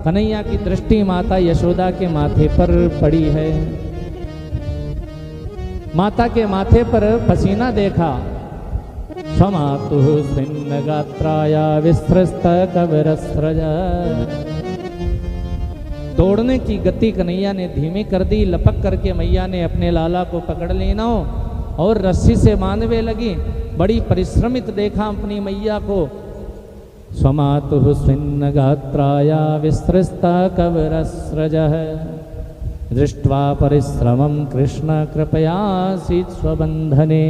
कन्हैया की दृष्टि माता यशोदा के माथे पर पड़ी है। माता के माथे पर पसीना देखा। समातुः स्मिन् गात्राया विस्रस्त कविरस्रज। दौड़ने की गति कन्हैया ने धीमी कर दी। लपक करके मैया ने अपने लाला को पकड़ लेना और रस्सी से बांधने लगी। बड़ी परिश्रमित देखा अपनी मैया को। स्वमातुः स्मिन् गात्राया विस्रस्त कविरस्रजः दृष्ट्वा परिश्रमं कृष्ण कृपयासीत् स्वबंधने।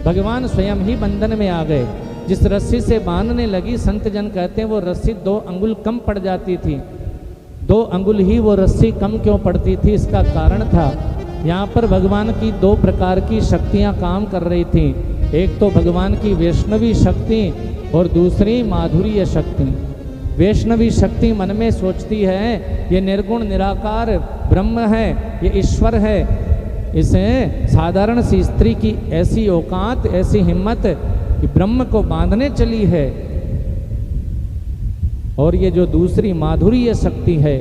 भगवान स्वयं ही बंधन में आ गए। जिस रस्सी से बांधने लगी, संत जन कहते हैं वो रस्सी 2 अंगुल कम पड़ जाती थी। 2 अंगुल ही वो रस्सी कम क्यों पड़ती थी, इसका कारण था यहाँ पर भगवान की 2 प्रकार की शक्तियाँ काम कर रही थी। एक तो भगवान की वैष्णवी शक्ति और दूसरी माधुर्य शक्ति। वैष्णवी शक्ति मन में सोचती है ये निर्गुण निराकार ब्रह्म है, ये ईश्वर है। इसे साधारण सी स्त्री की ऐसी औकात, ऐसी हिम्मत कि ब्रह्म को बांधने चली है। और ये जो दूसरी माधुर्य शक्ति है,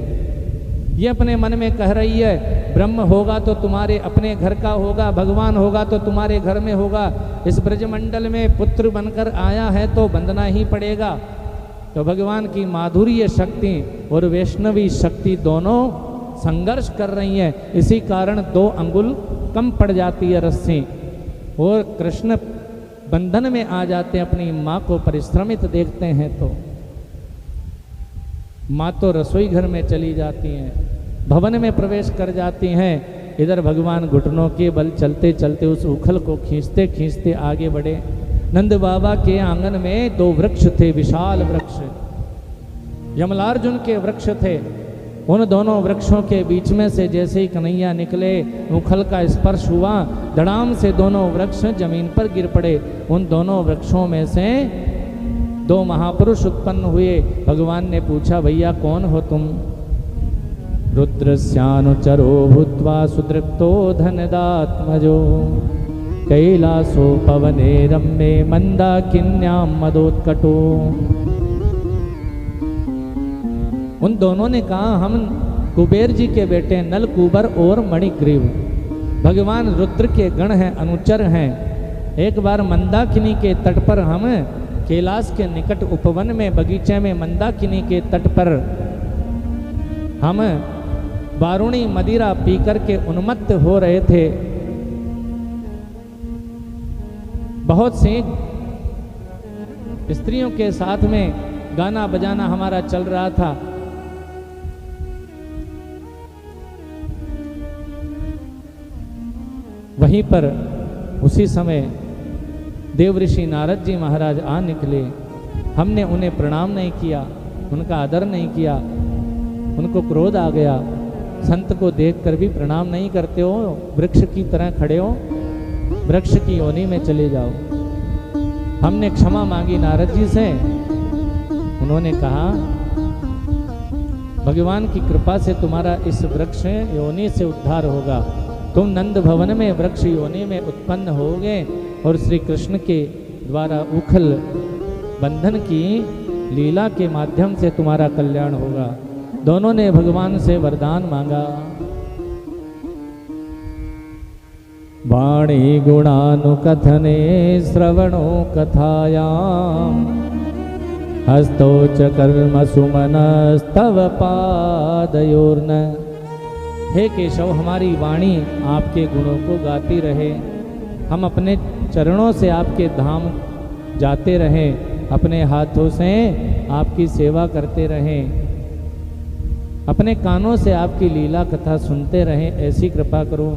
ये अपने मन में कह रही है ब्रह्म होगा तो तुम्हारे अपने घर का होगा, भगवान होगा तो तुम्हारे घर में होगा। इस ब्रजमंडल में पुत्र बनकर आया है तो बंधना ही पड़ेगा। तो भगवान की माधुर्य शक्ति और वैष्णवी शक्ति दोनों संघर्ष कर रही हैं। इसी कारण 2 अंगुल कम पड़ जाती है रस्सी और कृष्ण बंधन में आ जाते हैं। अपनी माँ को परिश्रमित देखते हैं तो माँ तो रसोई घर में चली जाती हैं, भवन में प्रवेश कर जाती हैं। इधर भगवान घुटनों के बल चलते चलते उस उखल को खींचते खींचते आगे बढ़े। नंद बाबा के आंगन में 2 वृक्ष थे, विशाल वृक्ष, यमलार्जुन के वृक्ष थे। उन दोनों वृक्षों के बीच में से जैसे ही कन्हैया निकले, उखल का स्पर्श हुआ, धड़ाम से दोनों वृक्ष जमीन पर गिर पड़े। उन दोनों वृक्षों में से 2 महापुरुष उत्पन्न हुए। भगवान ने पूछा भैया कौन हो तुम? रुद्रस्यानुचरो भूत्वा सुदृप्तो धनदात्मजो कैलासो पवने रम्ये मंदाकिन्यां मदोत्कटो। उन दोनों ने कहा हम कुबेर जी के बेटे नल कुबर और मणिग्रीव। भगवान रुद्र के गण हैं, अनुचर हैं। एक बार मंदाकिनी के तट पर हम कैलाश के निकट उपवन में बगीचे में मंदाकिनी के तट पर हम वारुणी मदिरा पी करके उन्मत्त हो रहे थे। बहुत सी स्त्रियों के साथ में गाना बजाना हमारा चल रहा था। वहीं पर उसी समय देवऋषि नारद जी महाराज आ निकले। हमने उन्हें प्रणाम नहीं किया, उनका आदर नहीं किया, उनको क्रोध आ गया। संत को देखकर भी प्रणाम नहीं करते हो, वृक्ष की तरह खड़े हो, वृक्ष की योनि में चले जाओ। हमने क्षमा मांगी नारद जी से। उन्होंने कहा भगवान की कृपा से तुम्हारा इस वृक्ष योनि से उद्धार होगा। तुम नंद भवन में वृक्ष योनि में उत्पन्न होगे और श्री कृष्ण के द्वारा उखल बंधन की लीला के माध्यम से तुम्हारा कल्याण होगा। दोनों ने भगवान से वरदान मांगा। वाणी गुणानुकथने श्रवणो कथायां हस्तो च कर्म सुमनस्तव पादयोर्न। हे केशव, हमारी वाणी आपके गुणों को गाती रहे, हम अपने चरणों से आपके धाम जाते रहें, अपने हाथों से आपकी सेवा करते रहें, अपने कानों से आपकी लीला कथा सुनते रहें, ऐसी कृपा करो।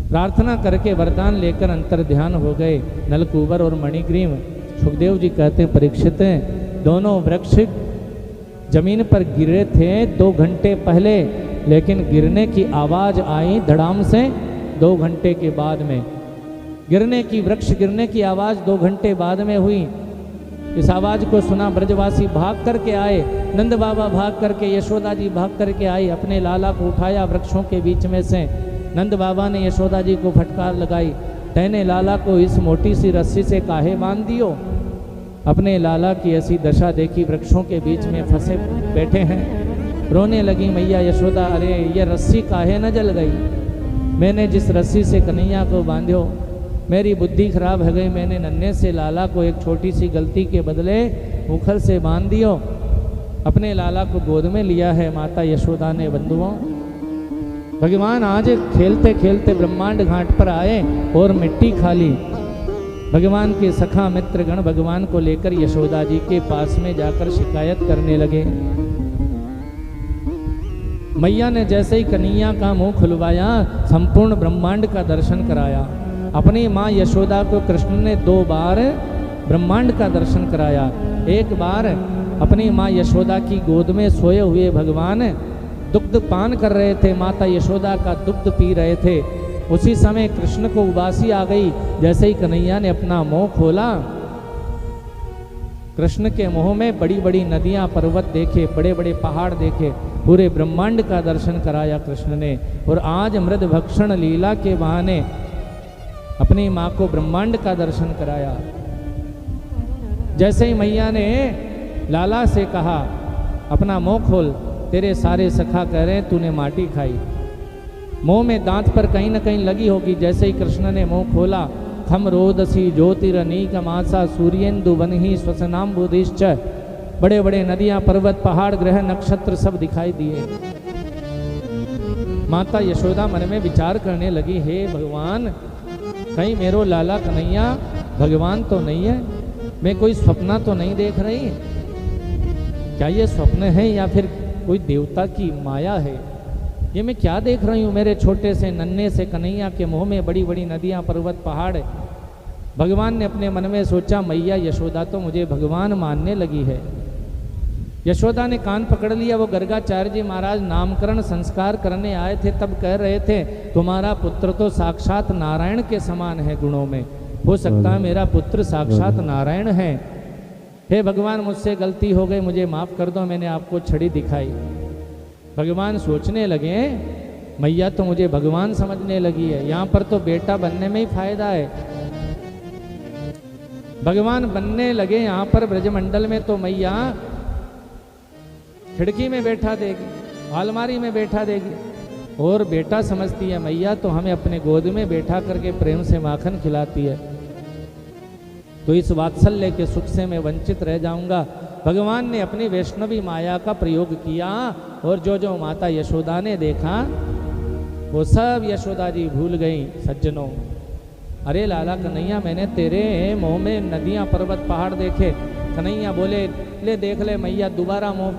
प्रार्थना करके वरदान लेकर अंतर ध्यान हो गए नलकुबर और मणिग्रीव। सुखदेव जी कहते हैं परीक्षित दोनों वृक्ष जमीन पर गिरे थे 2 घंटे पहले, लेकिन गिरने की आवाज आई धड़ाम से 2 घंटे के बाद में। वृक्ष गिरने की आवाज 2 घंटे बाद में हुई। इस आवाज को सुना ब्रजवासी भाग करके आए, नंद बाबा भाग करके, यशोदा जी भाग करके आई, अपने लाला को उठाया वृक्षों के बीच में से। नंद बाबा ने यशोदा जी को फटकार लगाई, तैने लाला को इस मोटी सी रस्सी से काहे बांध दियो? अपने लाला की ऐसी दशा देखी, वृक्षों के बीच में फंसे बैठे हैं। रोने लगी मैया यशोदा, अरे ये रस्सी काहे न जल गई, मैंने जिस रस्सी से कन्हैया को बांध्यो, मेरी बुद्धि खराब हो गई, मैंने नन्हे से लाला को एक छोटी सी गलती के बदले उखल से बांध दियो। अपने लाला को गोद में लिया है माता यशोदा ने। बंधुओं, भगवान आज खेलते खेलते ब्रह्मांड घाट पर आए और मिट्टी खा ली। भगवान के सखा मित्रगण भगवान को लेकर यशोदा जी के पास में जाकर शिकायत करने लगे। मैया ने जैसे ही कन्हैया का मुंह खुलवाया, संपूर्ण ब्रह्मांड का दर्शन कराया। अपनी माँ यशोदा को कृष्ण ने 2 बार ब्रह्मांड का दर्शन कराया। एक बार अपनी माँ यशोदा की गोद में सोए हुए भगवान दुग्ध पान कर रहे थे, माता यशोदा का दुग्ध पी रहे थे। उसी समय कृष्ण को उबासी आ गई। जैसे ही कन्हैया ने अपना मुंह खोला, कृष्ण के मुंह में बड़ी बड़ी नदियां पर्वत देखे, बड़े बड़े पहाड़ देखे, पूरे ब्रह्मांड का दर्शन कराया कृष्ण ने। और आज मृद भक्षण लीला के बहाने अपनी माँ को ब्रह्मांड का दर्शन कराया। जैसे ही मैया ने लाला से कहा, अपना मुंह खोल, तेरे सारे सखा कह रहे हैं तूने माटी खाई। मुंह में दांत पर कहीं न कहीं लगी होगी। जैसे ही कृष्ण ने मुंह खोला, खम रोदसी ज्योतिरनीक मासा सूर्येन्दु वनहि स्वसनाम बुधिश्च, बड़े बड़े नदियां पर्वत पहाड़ ग्रह नक्षत्र सब दिखाई दिए। माता यशोदा मन में विचार करने लगी, हे भगवान, कहीं मेरो लाला कन्हैया भगवान तो नहीं है, मैं कोई स्वप्न तो नहीं देख रही, क्या ये स्वप्न है या फिर कोई देवता की माया है? ये मैं क्या देख रही हूँ? मेरे छोटे से नन्हे से कन्हैया के मुंह में बड़ी बड़ी नदियाँ पर्वत पहाड़। भगवान ने अपने मन में सोचा, मैया यशोदा तो मुझे भगवान मानने लगी है। यशोदा ने कान पकड़ लिया। वो गर्गाचार्य जी महाराज नामकरण संस्कार करने आए थे, तब कह रहे थे तुम्हारा पुत्र तो साक्षात नारायण के समान है गुणों में, हो सकता है मेरा पुत्र साक्षात नारायण है। हे भगवान, मुझसे गलती हो गई, मुझे माफ कर दो, मैंने आपको छड़ी दिखाई। भगवान सोचने लगे, मैया तो मुझे भगवान समझने लगी है, यहाँ पर तो बेटा बनने में ही फायदा है। भगवान बनने लगे यहाँ पर ब्रजमंडल में, तो मैया खिड़की में बैठा देगी, अलमारी में बैठा देगी, और बेटा समझती है मैया तो हमें अपने गोद में बैठा करके प्रेम से माखन खिलाती है, तो इस वात्सल्य के सुख से मैं वंचित रह जाऊंगा। भगवान ने अपनी वैष्णवी माया का प्रयोग किया, और जो जो माता यशोदा ने देखा वो सब यशोदा जी भूल गई। सज्जनों, अरे लाला कन्हैया, मैंने तेरे मुंह में नदियां पर्वत पहाड़ देखे। कन्हैया बोले, ले देख ले मैया, दोबारा मुंह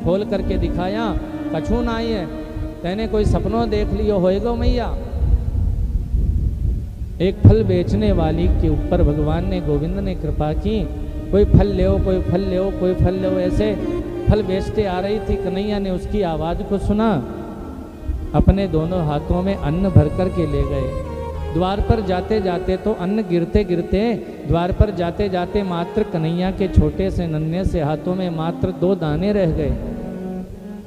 खोल करके दिखाया, कछू ना आई है, तेने कोई सपनों देख लियो होएगा मैया। एक फल बेचने वाली के ऊपर भगवान ने, गोविंद ने कृपा की, कोई फल ले, कोई फल ले, कोई फल ले, ऐसे फल बेचते आ रही थी। कन्हैया ने उसकी आवाज़ को सुना, अपने दोनों हाथों में अन्न भर कर के ले गए। द्वार पर जाते जाते तो अन्न गिरते गिरते, द्वार पर जाते जाते मात्र कन्हैया के छोटे से नन्हे से हाथों में मात्र 2 दाने रह गए।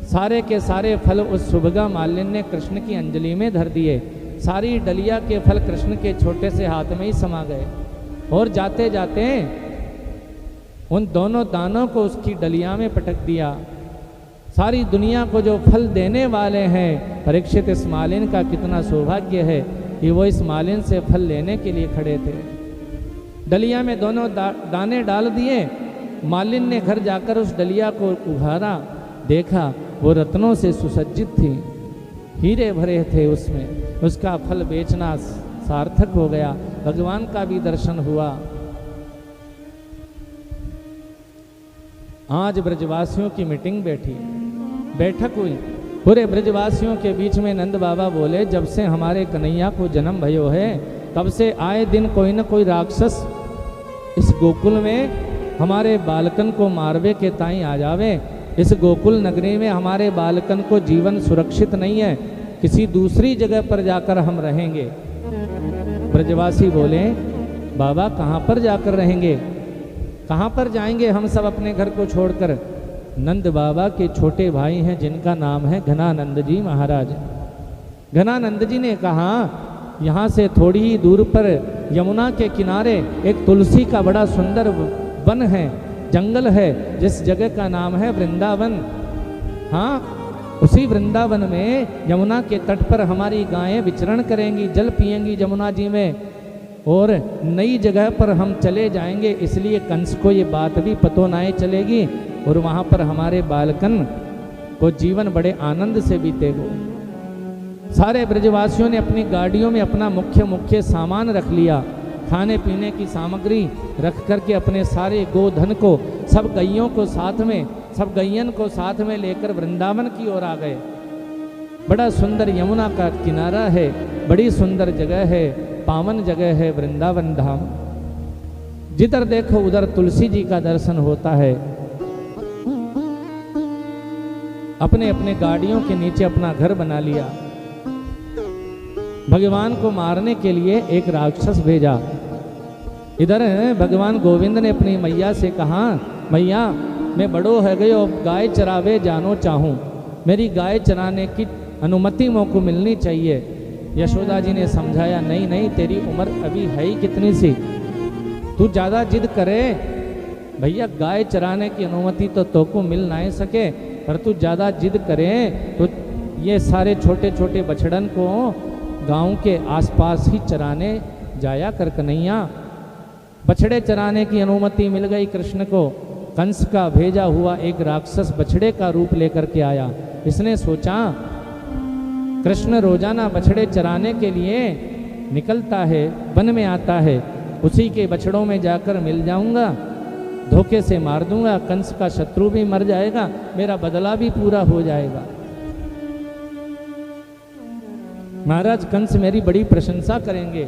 सारे के सारे फल उस सुभगा मालिन ने कृष्ण की अंजलि में धर दिए। सारी डलिया के फल कृष्ण के छोटे से हाथ में ही समा गए, और जाते जाते उन दोनों दानों को उसकी डलिया में पटक दिया। सारी दुनिया को जो फल देने वाले हैं, परीक्षित इस मालिन का कितना सौभाग्य है कि वो इस मालिन से फल लेने के लिए खड़े थे। डलिया में दोनों दाने डाल दिए। मालिन ने घर जाकर उस डलिया को उघाड़ा, देखा वो रत्नों से सुसज्जित थी, हीरे भरे थे उसमें। उसका फल बेचना सार्थक हो गया, भगवान का भी दर्शन हुआ। आज ब्रजवासियों की मीटिंग बैठक हुई। पूरे ब्रजवासियों के बीच में नंद बाबा बोले, जब से हमारे कन्हैया को जन्म भयो है, तब से आए दिन कोई न कोई राक्षस इस गोकुल में हमारे बालकन को मारवे के ताई आ जावे। इस गोकुल नगरी में हमारे बालकन को जीवन सुरक्षित नहीं है, किसी दूसरी जगह पर जाकर हम रहेंगे। ब्रजवासी बोले, बाबा कहाँ पर जाकर रहेंगे, कहाँ पर जाएंगे हम सब अपने घर को छोड़कर? नंद बाबा के छोटे भाई हैं जिनका नाम है घनानंद जी महाराज। घनानंद जी ने कहा, यहाँ से थोड़ी ही दूर पर यमुना के किनारे एक तुलसी का बड़ा सुंदर वन है, जंगल है, जिस जगह का नाम है वृंदावन। हाँ, उसी वृंदावन में यमुना के तट पर हमारी गायें विचरण करेंगी, जल पिएंगी यमुना जी में, और नई जगह पर हम चले जाएंगे। इसलिए कंस को ये बात भी पतो नाए चलेगी, और वहाँ पर हमारे बालकन को जीवन बड़े आनंद से बीतेगो। सारे ब्रजवासियों ने अपनी गाड़ियों में अपना मुख्य सामान रख लिया, खाने पीने की सामग्री रख करके अपने सारे गोधन को, सब गैयों को साथ में, सब गैयन को साथ में लेकर वृंदावन की ओर आ गए। बड़ा सुंदर यमुना का किनारा है, बड़ी सुंदर जगह है, पावन जगह है वृंदावन धाम। जिधर देखो उधर तुलसी जी का दर्शन होता है। अपने अपने गाड़ियों के नीचे अपना घर बना लिया। भगवान को मारने के लिए एक राक्षस भेजा। इधर भगवान गोविंद ने अपनी मैया से कहा, मैया मैं बड़ो है गयो, गाय चरावे जानो चाहूँ, मेरी गाय चराने की अनुमति मोको मिलनी चाहिए। यशोदा जी ने समझाया, नहीं नहीं, तेरी उम्र अभी है ही कितनी सी, तू ज़्यादा जिद करे, भैया गाय चराने की अनुमति तो तोको मिल ना सके, पर तू ज़्यादा जिद करे तो ये सारे छोटे छोटे बछड़न को गांव के आसपास ही चराने जाया कर कन्हैया। बछड़े चराने की अनुमति मिल गई कृष्ण को। कंस का भेजा हुआ एक राक्षस बछड़े का रूप लेकर के आया। इसने सोचा कृष्ण रोजाना बछड़े चराने के लिए निकलता है, वन में आता है, उसी के बछड़ों में जाकर मिल जाऊंगा, धोखे से मार दूंगा, कंस का शत्रु भी मर जाएगा, मेरा बदला भी पूरा हो जाएगा। महाराज कंस मेरी बड़ी प्रशंसा करेंगे।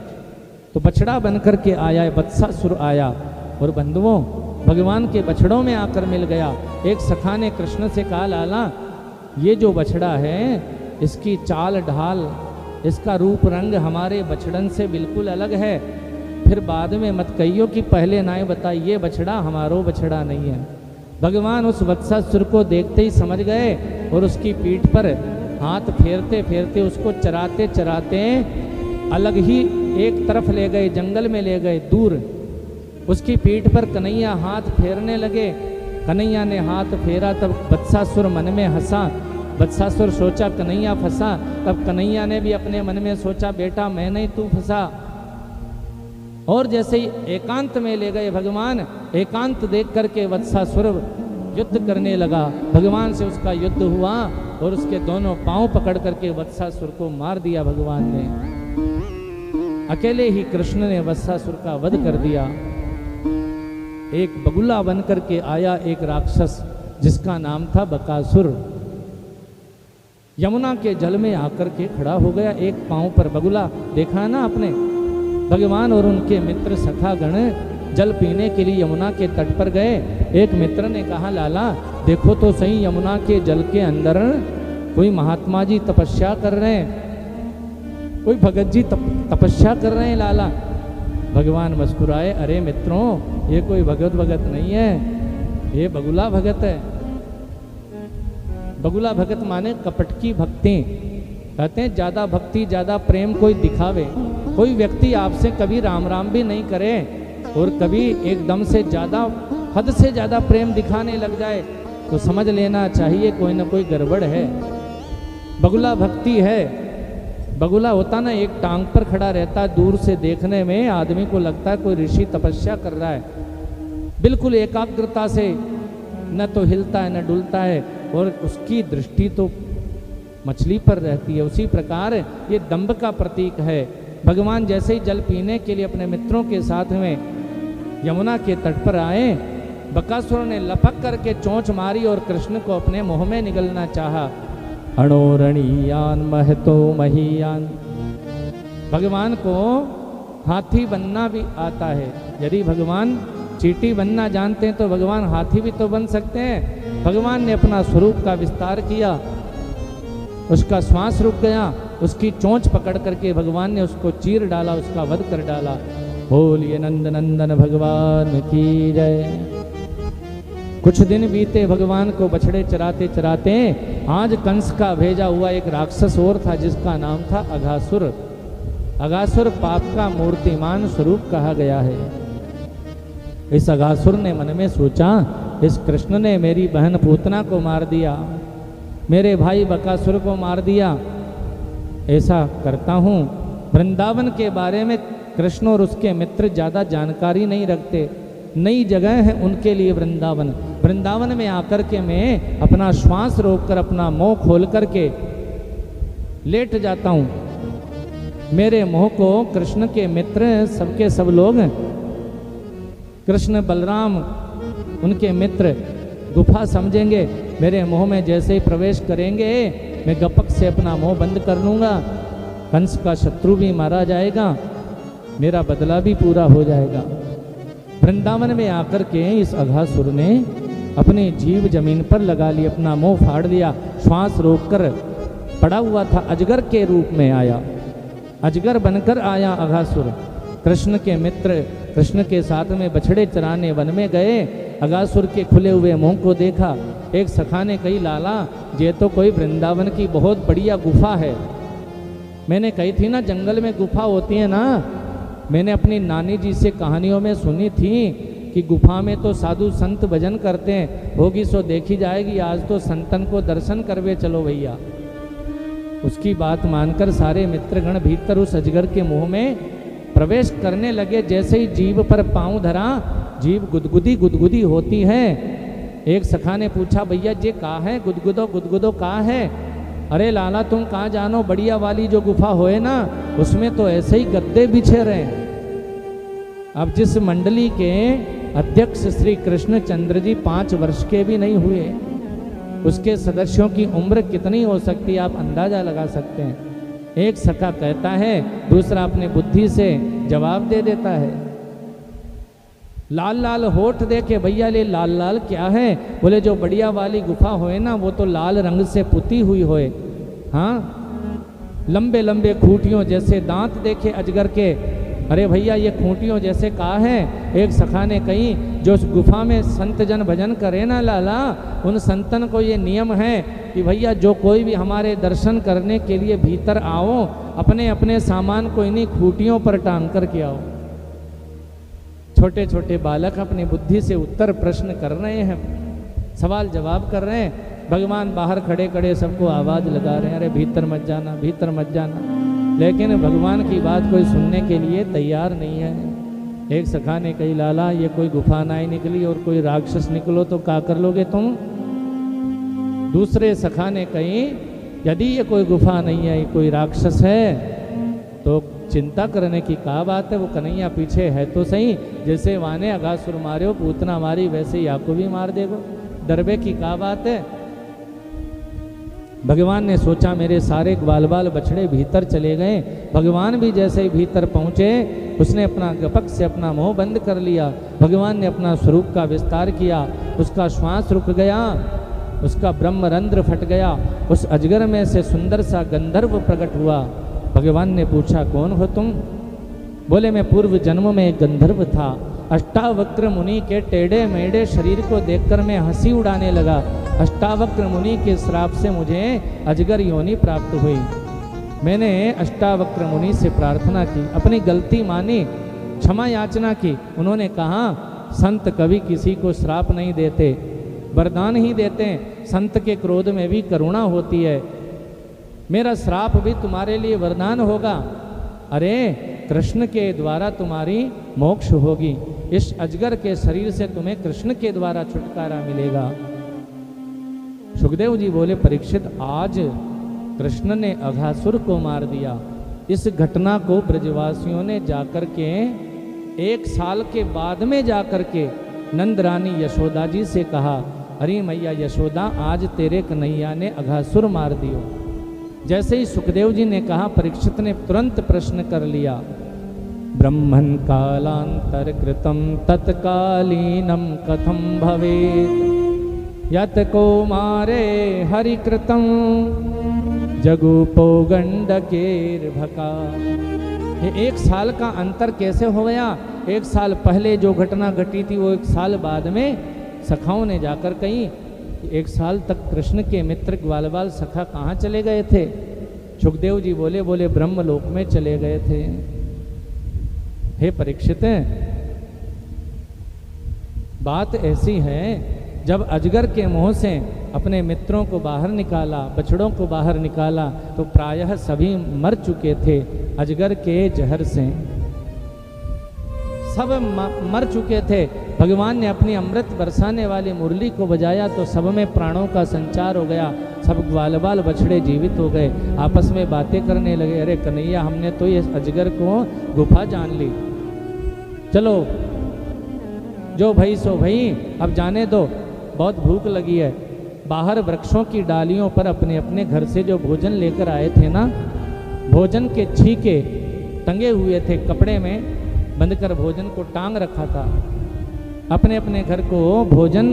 तो बछड़ा बनकर के आया, वत्सासुर आया और बंधुओं भगवान के बछड़ों में आकर मिल गया। एक सखा ने कृष्ण से कहा, लाला ये जो बछड़ा है इसकी चाल ढाल, इसका रूप रंग हमारे बछड़न से बिल्कुल अलग है। फिर बाद में मत कहियो कि पहले ना बताइए, ये बछड़ा हमारो बछड़ा नहीं है। भगवान उस वत्सासुर को देखते ही समझ गए और उसकी पीठ पर हाथ फेरते फेरते उसको चराते चराते अलग ही एक तरफ ले गए, जंगल में ले गए दूर। उसकी पीठ पर कन्हैया हाथ फेरने लगे। कन्हैया ने हाथ फेरा, तब वत्सासुर मन में हंसा। वत्सासुर सोचा कन्हैया फंसा। तब कन्हैया ने भी अपने मन में सोचा, बेटा मैं नहीं तू फंसा। और जैसे ही एकांत में ले गए भगवान, एकांत देख करके वत्सासुर युद्ध करने लगा। भगवान से उसका युद्ध हुआ और उसके दोनों पांव पकड़ करके वत्सासुर को मार दिया भगवान ने। अकेले ही कृष्ण ने वत्सासुर का वध कर दिया। एक बगुला बन करके आया एक राक्षस, जिसका नाम था बकासुर। यमुना के जल में आकर के खड़ा हो गया, एक पांव पर बगुला। देखा है ना आपने? भगवान और उनके मित्र सखागण जल पीने के लिए यमुना के तट पर गए। एक मित्र ने कहा, लाला देखो तो सही, यमुना के जल के अंदर कोई महात्मा जी तपस्या कर रहे हैं, कोई भगत जी तपस्या कर रहे हैं लाला। भगवान मुस्कुराए, अरे मित्रों ये कोई भगत नहीं है, ये बगुला भगत है। बगुला भगत माने कपट की भक्ति। कहते हैं ज्यादा भक्ति ज्यादा प्रेम कोई दिखावे। कोई व्यक्ति आपसे कभी राम राम भी नहीं करे और कभी एकदम से ज्यादा, हद से ज्यादा प्रेम दिखाने लग जाए, तो समझ लेना चाहिए कोई ना कोई गड़बड़ है। बगुला भक्ति है। बगुला होता ना एक टांग पर खड़ा रहता, दूर से देखने में आदमी को लगता है कोई ऋषि तपस्या कर रहा है। बिल्कुल एकाग्रता से, न तो हिलता है न डुलता है, और उसकी दृष्टि तो मछली पर रहती है। उसी प्रकार ये दंभ का प्रतीक है। भगवान जैसे ही जल पीने के लिए अपने मित्रों के साथ में यमुना के तट पर आए, बकासुर ने लपक करके चोंच मारी और कृष्ण को अपने मुंह में निगलना चाहा। अणोरणीयान महतो महीयान। भगवान को हाथी बनना भी आता है। यदि भगवान चींटी बनना जानते हैं तो भगवान हाथी भी तो बन सकते हैं। भगवान ने अपना स्वरूप का विस्तार किया, उसका श्वास रुक गया, उसकी चोंच पकड़ करके भगवान ने उसको चीर डाला, उसका वध कर डाला। बोलिए नंद नंदन भगवान की जय। कुछ दिन बीते भगवान को बछड़े चराते चराते। आज कंस का भेजा हुआ एक राक्षस और था, जिसका नाम था अघासुर। अघासुर पाप का मूर्तिमान स्वरूप कहा गया है। इस अघासुर ने मन में सोचा, इस कृष्ण ने मेरी बहन पूतना को मार दिया, मेरे भाई बकासुर को मार दिया। ऐसा करता हूँ, वृंदावन के बारे में कृष्ण और उसके मित्र ज़्यादा जानकारी नहीं रखते, नई जगह है उनके लिए वृंदावन। वृंदावन में आकर के मैं अपना श्वास रोककर अपना मुंह खोल करके लेट जाता हूँ। मेरे मुंह को कृष्ण के मित्र सबके सब लोग, कृष्ण बलराम उनके मित्र गुफा समझेंगे। मेरे मुंह में जैसे ही प्रवेश करेंगे मैं गपक से अपना मुंह बंद कर लूँगा, कंस का शत्रु भी मारा जाएगा, मेरा बदला भी पूरा हो जाएगा। वृंदावन में आकर के इस अघासुर ने अपनी जीभ जमीन पर लगा ली, अपना मुंह फाड़ दिया, श्वास रोककर पड़ा हुआ था, अजगर के रूप में आया, अजगर बनकर आया अघासुर। कृष्ण के मित्र कृष्ण के साथ में बछड़े चराने वन में गए, अघासुर के खुले हुए मुंह को देखा। एक सखा ने कही, लाला ये तो कोई वृंदावन की बहुत बढ़िया गुफा है। मैंने कही थी ना जंगल में गुफा होती है ना, मैंने अपनी नानी जी से कहानियों में सुनी थी कि गुफा में तो साधु संत भजन करते हैं, होगी सो देखी जाएगी, आज तो संतन को दर्शन करवे चलो भैया। उसकी बात मानकर सारे मित्रगण भीतर उस अजगर के मुंह में प्रवेश करने लगे। जैसे ही जीभ पर पांव धरा, जीभ गुदगुदी गुदगुदी होती है। एक सखा ने पूछा, भैया ये कहाँ है, गुदगुदो गुदगुदो कहाँ है? अरे लाला तुम कहाँ जानो, बढ़िया वाली जो गुफा होए ना उसमें तो ऐसे ही गद्दे बिछे रहे। अब जिस मंडली के अध्यक्ष श्री कृष्णचंद्र जी 5 वर्ष के भी नहीं हुए, उसके सदस्यों की उम्र कितनी हो सकती है आप अंदाजा लगा सकते हैं। एक सखा कहता है, दूसरा अपने बुद्धि से जवाब दे देता है। लाल लाल होठ देखे, भैया ले लाल लाल क्या है? बोले जो बढ़िया वाली गुफा होए ना वो तो लाल रंग से पुती हुई होए। हाँ, लंबे लंबे खूंटियों जैसे दांत देखे अजगर के। अरे भैया ये खूंटियों जैसे कहा है? एक सखा ने कही, जो उस गुफा में संत जन भजन करे ना लाला, उन संतन को ये नियम है कि भैया जो कोई भी हमारे दर्शन करने के लिए भीतर आओ, अपने अपने सामान को इन्हीं खूंटियों पर टांग कर के आओ। छोटे छोटे बालक अपनी बुद्धि से उत्तर प्रश्न कर रहे हैं, सवाल जवाब कर रहे हैं। भगवान बाहर खड़े खड़े सबको आवाज़ लगा रहे हैं, अरे भीतर मत जाना, भीतर मत जाना। लेकिन भगवान की बात कोई सुनने के लिए तैयार नहीं है। एक सखा ने कही, लाला ये कोई गुफा ना ही निकली और कोई राक्षस निकलो तो क्या कर लोगे तुम? दूसरे सखा ने कही, यदि ये कोई गुफा नहीं है, कोई राक्षस है तो चिंता करने की क्या बात है, वो कन्हैया पीछे है तो सही। जैसे वाने अघासुर मारे, पूतना मारी, वैसे ही आपको भी मार देगो, डरबे की क्या बात है? भगवान ने सोचा मेरे सारे ग्वाल बाल बछड़े भीतर चले गए। भगवान भी जैसे ही भीतर पहुँचे, उसने अपना गपक से अपना मुंह बंद कर लिया। भगवान ने अपना स्वरूप का विस्तार किया, उसका श्वास रुक गया, उसका ब्रह्मरंध्र फट गया, उस अजगर में से सुंदर सा गंधर्व प्रकट हुआ। भगवान ने पूछा, कौन हो तुम? बोले, मैं पूर्व जन्म में एक गंधर्व था। अष्टावक्र मुनि के टेढ़े मेढ़े शरीर को देखकर मैं हंसी उड़ाने लगा। अष्टावक्र मुनि के श्राप से मुझे अजगर योनि प्राप्त हुई। मैंने अष्टावक्र मुनि से प्रार्थना की, अपनी गलती मानी, क्षमा याचना की। उन्होंने कहा, संत कभी किसी को श्राप नहीं देते, वरदान ही देते हैं। संत के क्रोध में भी करुणा होती है। मेरा श्राप भी तुम्हारे लिए वरदान होगा। अरे कृष्ण के द्वारा तुम्हारी मोक्ष होगी। इस अजगर के शरीर से तुम्हें कृष्ण के द्वारा छुटकारा मिलेगा। सुखदेव जी बोले, परीक्षित आज कृष्ण ने अघासुर को मार दिया। इस घटना को ब्रजवासियों ने जाकर के 1 साल के बाद में जाकर के नंद रानी यशोदा जी से कहा, अरे मैया यशोदा, आज तेरे कन्हैया ने अघासुर मार दियो। जैसे ही सुखदेव जी ने कहा, परीक्षित ने तुरंत प्रश्न कर लिया, ब्रह्मन् कालांतर कृतम तत्कालीनम कथम भवेत् यत को मारे हरिकृतम जगुपो गंडकेर भका। ये 1 साल का अंतर कैसे हो गया? 1 साल पहले जो घटना घटी थी वो 1 साल बाद में सखाओं ने जाकर कही। 1 साल तक कृष्ण के मित्र ग्वाल बाल सखा कहाँ चले गए थे? सुखदेव जी बोले ब्रह्मलोक में चले गए थे। हे परीक्षित, बात ऐसी है, जब अजगर के मुंह से अपने मित्रों को बाहर निकाला, बछड़ों को बाहर निकाला, तो प्रायः सभी मर चुके थे अजगर के जहर से, सब मर चुके थे। भगवान ने अपनी अमृत बरसाने वाली मुरली को बजाया तो सब में प्राणों का संचार हो गया, सब ग्वाल बाल बछड़े जीवित हो गए। आपस में बातें करने लगे, अरे कन्हैया, हमने तो ये अजगर को गुफा जान ली, चलो जो भई सो भई, अब जाने दो, बहुत भूख लगी है। बाहर वृक्षों की डालियों पर अपने अपने घर से जो भोजन लेकर आए थे ना, भोजन के छीके टंगे हुए थे, कपड़े में बंद कर भोजन को टांग रखा था। अपने अपने घर को भोजन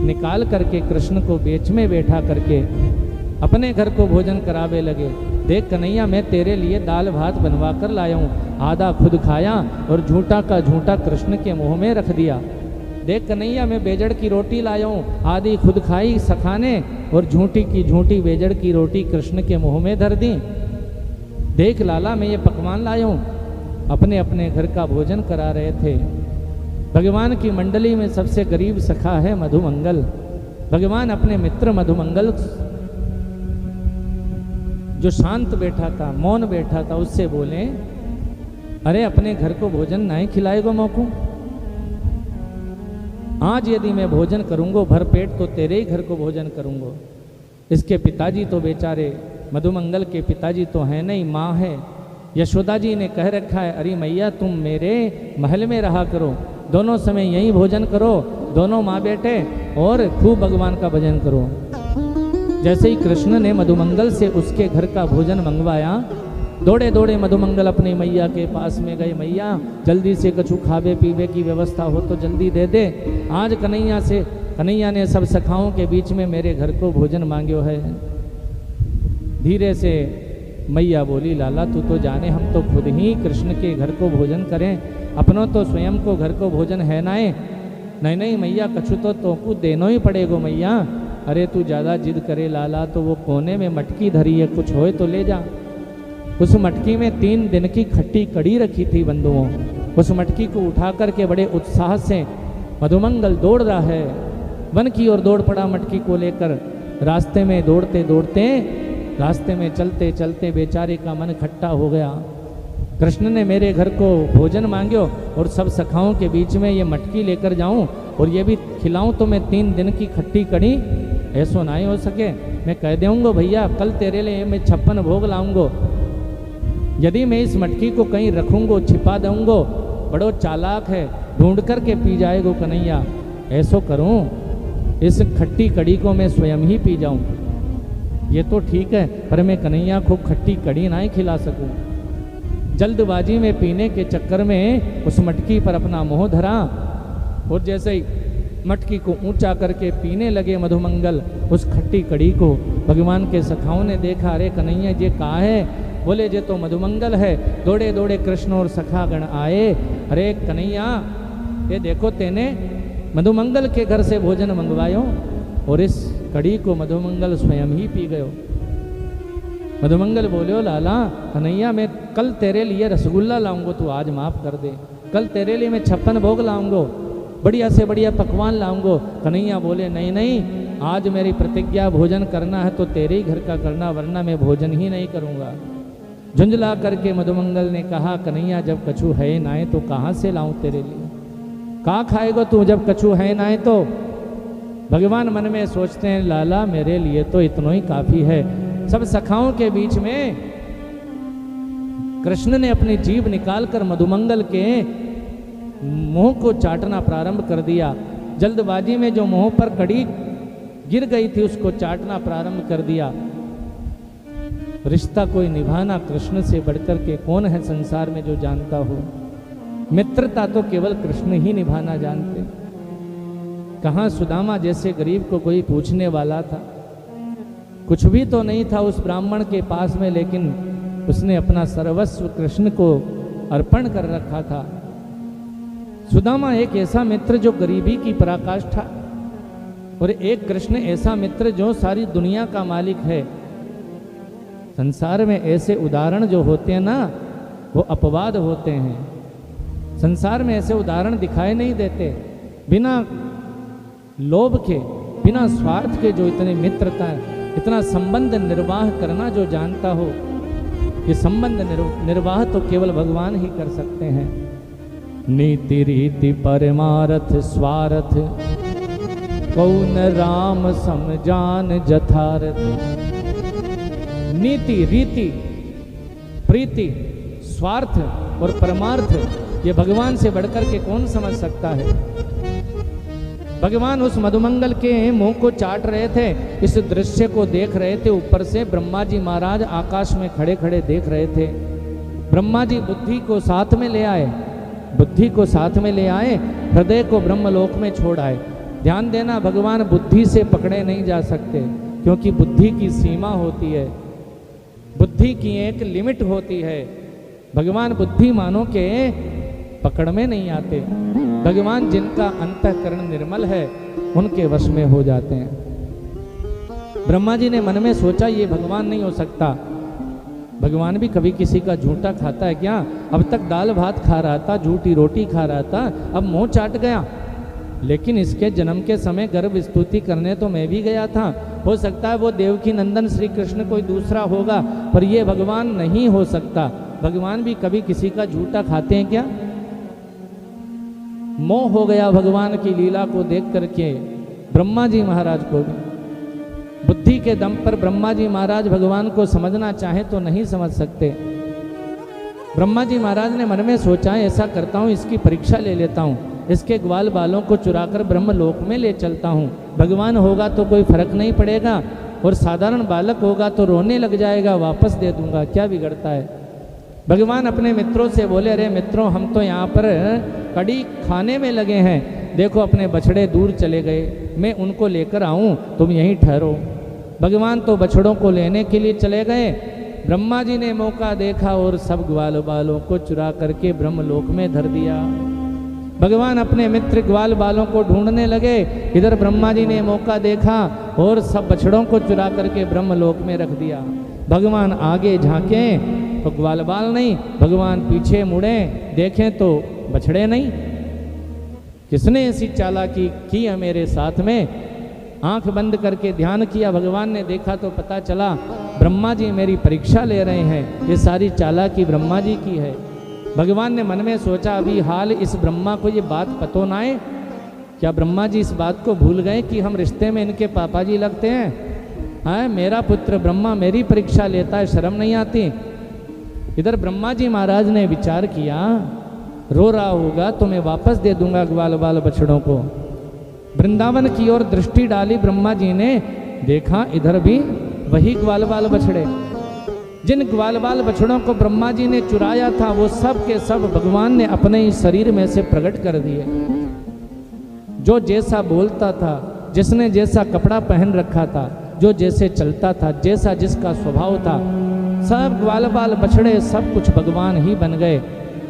निकाल करके कृष्ण को बीच में बैठा करके अपने घर को भोजन करावे लगे। देख कन्हैया, मैं तेरे लिए दाल भात बनवा कर लाया हूँ, आधा खुद खाया और झूठा का झूठा कृष्ण के मुंह में रख दिया। देख कन्हैया, मैं बेजड़ की रोटी लाया हूँ, आधी खुद खाई सखा ने और झूठी की झूठी बेजड़ की रोटी कृष्ण के मुंह में धर दी। देख लाला, मैं ये पकवान लाया हूँ। अपने अपने घर का भोजन करा रहे थे। भगवान की मंडली में सबसे गरीब सखा है मधुमंगल। भगवान अपने मित्र मधुमंगल जो शांत बैठा था, मौन बैठा था, उससे बोले, अरे अपने घर को भोजन नहीं खिलाएगा मौकू? आज यदि मैं भोजन करूंगा भर पेट तो तेरे ही घर को भोजन करूंगा। इसके पिताजी तो बेचारे, मधुमंगल के पिताजी तो है नहीं, माँ है। यशोदा जी ने कह रखा है, अरे मैया तुम मेरे महल में रहा करो, दोनों समय यहीं भोजन करो, दोनों माँ बेटे, और खूब भगवान का भजन करो। जैसे ही कृष्ण ने मधुमंगल से उसके घर का भोजन मंगवाया, दौड़े दौड़े मधुमंगल अपनी मैया के पास में गए, मैया जल्दी से कछु खावे पीवे की व्यवस्था हो तो जल्दी दे दे। आज कन्हैया ने सब सखाओं के बीच में मेरे घर को भोजन मांग्यो है। धीरे से मैया बोली, लाला तू तो जाने, हम तो खुद ही कृष्ण के घर को भोजन करें, अपनों तो स्वयं को घर को भोजन है नाए। नहीं नहीं मैया, कछु तो तुमको देना ही पड़ेगो मैया। अरे तू ज़्यादा जिद करे लाला, तो वो कोने में मटकी धरी है, कुछ होए तो ले जा। उस मटकी में 3 दिन की खट्टी कड़ी रखी थी बंधुओं। उस मटकी को उठा करके बड़े उत्साह से मधुमंगल दौड़ रहा है, वन की ओर दौड़ पड़ा मटकी को लेकर। रास्ते में दौड़ते दौड़ते, रास्ते में चलते चलते बेचारे का मन खट्टा हो गया। कृष्ण ने मेरे घर को भोजन मांग्यो और सब सखाओं के बीच में ये मटकी लेकर जाऊं और ये भी खिलाऊं तो मैं 3 दिन की खट्टी कड़ी ऐसो नहीं हो सके। मैं कह दूंगा भैया कल तेरे लिए मैं 56 भोग लाऊंगो। यदि मैं इस मटकी को कहीं रखूंगो, छिपा दूंगो, बड़ो चालाक है, ढूंढ करके पी जाएगो कन्हैया। ऐसो करूं, इस खट्टी कड़ी को मैं स्वयं ही पी जाऊं। ये तो ठीक है, पर मैं कन्हैया को खट्टी कड़ी नहीं खिला सकूं। जल्दबाजी में पीने के चक्कर में उस मटकी पर अपना मुंह धरा और जैसे ही मटकी को ऊंचा करके पीने लगे मधुमंगल उस खट्टी कड़ी को, भगवान के सखाओं ने देखा, अरे कन्हैया ये कहाँ है? बोले जे तो मधुमंगल है। दौड़े दौड़े कृष्ण और सखागण आए, अरे कन्हैया ये देखो तेने मधुमंगल के घर से भोजन मंगवायो और इस कड़ी को मधुमंगल स्वयं ही पी गयो। मधुमंगल बोलो, लाला कन्हैया मैं कल तेरे लिए रसगुल्ला लाऊंगा, तू आज माफ़ कर दे। कल तेरे लिए मैं 56 भोग लाऊंगा, बढ़िया से बढ़िया पकवान लाऊंगा। कन्हैया बोले, नहीं नहीं, आज मेरी प्रतिज्ञा भोजन करना है तो तेरे ही घर का करना, वरना मैं भोजन ही नहीं करूंगा। झुंझला करके मधुमंगल ने कहा, कन्हैया जब कछु है ना तो कहाँ से लाऊं तेरे लिए? कहाँ खाएगा तू जब कछु है ना? तो भगवान मन में सोचते हैं, लाला मेरे लिए तो इतना ही काफ़ी है। सब सखाओं के बीच में कृष्ण ने अपनी जीभ निकालकर मधुमंगल के मुंह को चाटना प्रारंभ कर दिया। जल्दबाजी में जो मुंह पर कड़ी गिर गई थी उसको चाटना प्रारंभ कर दिया। रिश्ता कोई निभाना कृष्ण से बढ़कर के कौन है संसार में जो जानता हो? मित्रता तो केवल कृष्ण ही निभाना जानते। कहाँ सुदामा जैसे गरीब को कोई पूछने वाला था? कुछ भी तो नहीं था उस ब्राह्मण के पास में, लेकिन उसने अपना सर्वस्व कृष्ण को अर्पण कर रखा था। सुदामा एक ऐसा मित्र जो गरीबी की पराकाष्ठा, और एक कृष्ण ऐसा मित्र जो सारी दुनिया का मालिक है। संसार में ऐसे उदाहरण जो होते हैं ना, वो अपवाद होते हैं। संसार में ऐसे उदाहरण दिखाई नहीं देते। बिना लोभ के, बिना स्वार्थ के जो इतने मित्रता, इतना संबंध निर्वाह करना जो जानता हो, ये संबंध निर्वाह तो केवल भगवान ही कर सकते हैं। नीति रीति परमारथ स्वार्थ, कौन राम समजान जथारथ। नीति रीति प्रीति स्वार्थ और परमार्थ, ये भगवान से बढ़कर के कौन समझ सकता है। भगवान उस मधुमंगल के मुंह को चाट रहे थे, इस दृश्य को देख रहे थे। ऊपर से ब्रह्मा जी महाराज आकाश में खड़े खड़े देख रहे थे। ब्रह्मा जी बुद्धि को साथ में ले आए, बुद्धि को साथ में ले आए, हृदय को ब्रह्मलोक में छोड़ आए। ध्यान देना, भगवान बुद्धि से पकड़े नहीं जा सकते, क्योंकि बुद्धि की सीमा होती है, बुद्धि की एक लिमिट होती है। भगवान बुद्धिमानों के पकड़ में नहीं आते। भगवान जिनका अंतःकरण निर्मल है उनके वश में हो जाते हैं। ब्रह्मा जी ने मन में सोचा ये भगवान नहीं हो सकता। भगवान भी कभी किसी का झूठा खाता है क्या? अब तक दाल भात खा रहा था, झूठी रोटी खा रहा था, अब मुंह चाट गया। लेकिन इसके जन्म के समय गर्भ स्तुति करने तो मैं भी गया था। हो सकता है वो देवकी नंदन श्री कृष्ण कोई दूसरा होगा, पर ये भगवान नहीं हो सकता। भगवान भी कभी किसी का झूठा खाते हैं क्या? मोह हो गया भगवान की लीला को देख करके ब्रह्मा जी महाराज को भी। बुद्धि के दम पर ब्रह्मा जी महाराज भगवान को समझना चाहे तो नहीं समझ सकते। ब्रह्मा जी महाराज ने मन में सोचा, ऐसा करता हूँ, इसकी परीक्षा ले लेता हूँ, इसके ग्वाल बालों को चुराकर ब्रह्मलोक में ले चलता हूँ। भगवान होगा तो कोई फर्क नहीं पड़ेगा, और साधारण बालक होगा तो रोने लग जाएगा, वापस दे दूंगा, क्या बिगड़ता है। भगवान अपने मित्रों से बोले, अरे मित्रों, हम तो यहाँ पर कड़ी खाने में लगे हैं, देखो अपने बछड़े दूर चले गए, मैं उनको लेकर आऊँ, तुम यहीं ठहरो। भगवान तो बछड़ों को लेने के लिए चले गए। ब्रह्मा जी ने मौका देखा और सब ग्वाल बालों को चुरा करके ब्रह्मलोक में धर दिया। भगवान अपने मित्र ग्वाल बालों को ढूंढने लगे, इधर ब्रह्मा जी ने मौका देखा और सब बछड़ों को चुरा करके ब्रह्मलोक में रख दिया। भगवान आगे झांके तो ग्वाल बाल नहीं, भगवान पीछे मुड़े देखें तो बछड़े नहीं। किसने ऐसी चालाकी की है मेरे साथ में? आंख बंद करके ध्यान किया, भगवान ने देखा तो पता चला ब्रह्मा जी मेरी परीक्षा ले रहे हैं, ये सारी चालाकी ब्रह्मा जी की है। भगवान ने मन में सोचा, अभी हाल इस ब्रह्मा को ये बात पतो ना है, क्या ब्रह्मा जी इस बात को भूल गए कि हम रिश्ते में इनके पापा जी लगते हैं? हाँ, मेरा पुत्र ब्रह्मा मेरी परीक्षा लेता है, शर्म नहीं आती। इधर ब्रह्मा जी महाराज ने विचार किया, रो रहा होगा तो मैं वापस दे दूंगा ग्वाल बाल बछड़ों को। वृंदावन की ओर दृष्टि डाली ब्रह्मा जी ने, देखा इधर भी वही ग्वाल बाल बछड़े। जिन ग्वाल बाल बछड़ों को ब्रह्मा जी ने चुराया था वो सब के सब भगवान ने अपने ही शरीर में से प्रकट कर दिए। जो जैसा बोलता था, जिसने जैसा कपड़ा पहन रखा था, जो जैसे चलता था, जैसा जिसका स्वभाव था, सब ग्वाल बाल बछड़े सब कुछ भगवान ही बन गए।